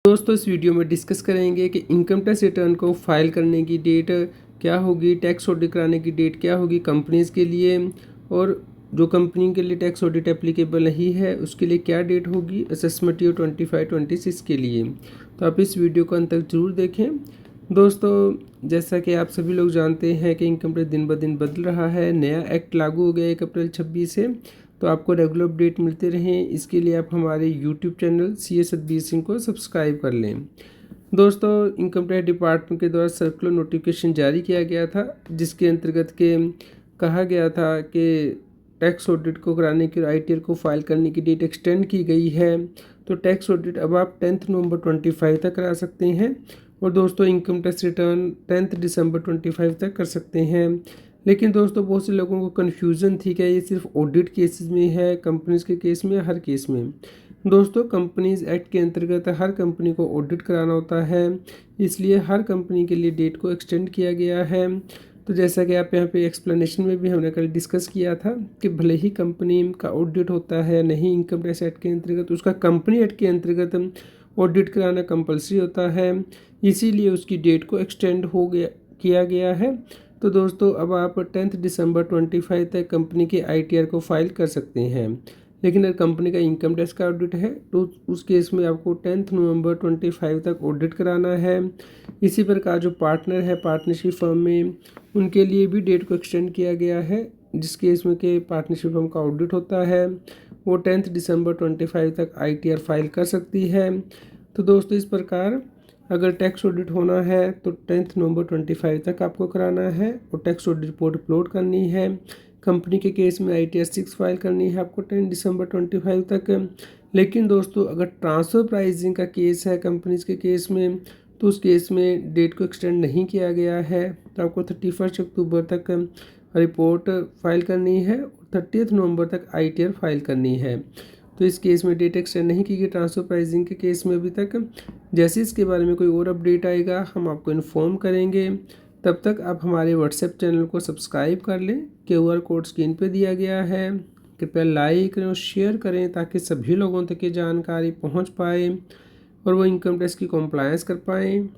दोस्तों इस वीडियो में डिस्कस करेंगे कि इनकम टैक्स रिटर्न को फाइल करने की डेट क्या होगी, टैक्स ऑडिट कराने की डेट क्या होगी कंपनीज़ के लिए, और जो कंपनी के लिए टैक्स ऑडिट एप्लीकेबल नहीं है उसके लिए क्या डेट होगी असेसमेंट ईयर 25-26 के लिए। तो आप इस वीडियो को अंत तक जरूर देखें। दोस्तों जैसा कि आप सभी लोग जानते हैं कि इनकम टैक्स दिन ब दिन बदल रहा है, नया एक्ट लागू हो गया 1 अप्रैल 26 से। तो आपको रेगुलर अपडेट मिलते रहें, इसके लिए आप हमारे YouTube channel CA Satbir Singh को सब्सक्राइब कर लें। दोस्तों इनकम टैक्स डिपार्टमेंट के द्वारा सर्कुलर नोटिफिकेशन जारी किया गया था, जिसके अंतर्गत के कहा गया था कि टैक्स ऑडिट को कराने की ITR को फाइल करने की डेट एक्सटेंड की गई है। तो टैक्स ऑडिट अब आप 10 नवंबर 25 तक करा सकते हैं, और दोस्तों इनकम टैक्स रिटर्न 10 दिसंबर 25 तक कर सकते हैं। लेकिन दोस्तों बहुत से लोगों को कन्फ्यूज़न थी, क्या ये सिर्फ ऑडिट केसेस में है, कंपनीज़ के केस में, हर केस में। दोस्तों कंपनीज़ एक्ट के अंतर्गत हर कंपनी को ऑडिट कराना होता है, इसलिए हर कंपनी के लिए डेट को एक्सटेंड किया गया है। तो जैसा कि आप यहाँ पे एक्सप्लेनेशन में भी हमने कल डिस्कस किया था कि भले ही कंपनी का ऑडिट होता है नहीं इनकम टैक्स एक्ट के अंतर्गत, उसका कंपनी एक्ट के अंतर्गत ऑडिट कराना कंपलसरी होता है, इसीलिए उसकी डेट को एक्सटेंड हो गया किया गया है। तो दोस्तों अब आप 10 दिसंबर 25 तक कंपनी के ITR को फाइल कर सकते हैं। लेकिन अगर कंपनी का इनकम टैक्स का ऑडिट है तो उस केस में आपको 10 नवंबर 25 तक ऑडिट कराना है। इसी प्रकार जो पार्टनर है पार्टनरशिप फर्म में, उनके लिए भी डेट को एक्सटेंड किया गया है, जिस केस में कि पार्टनरशिप फर्म का ऑडिट होता है वो 10 दिसंबर 25 तक ITR फाइल कर सकती है। तो दोस्तों इस प्रकार अगर टैक्स ऑडिट होना है तो 10 नवंबर 25 तक आपको कराना है और टैक्स ऑडिट रिपोर्ट अपलोड करनी है। कंपनी के केस में ITR 6 फाइल करनी है आपको 10 दिसंबर 25 तक। लेकिन दोस्तों अगर ट्रांसफ़र प्राइसिंग का केस है कंपनीज के केस में, तो उस केस में डेट को एक्सटेंड नहीं किया गया है, तो आपको 31 अक्टूबर तक रिपोर्ट फाइल करनी है और 30 नवंबर तक ITR फाइल करनी है। तो इस केस में डेट एक्सटेंड नहीं की गई ट्रांसफ़र प्राइसिंग के केस में अभी तक। जैसे इसके बारे में कोई और अपडेट आएगा हम आपको इन्फॉर्म करेंगे। तब तक आप हमारे WhatsApp चैनल को सब्सक्राइब कर लें, QR कोड स्क्रीन पे दिया गया है। कृपया लाइक करें और शेयर करें ताकि सभी लोगों तक ये जानकारी पहुंच पाए और वो इनकम टैक्स की कॉम्प्लायंस कर पाएँ।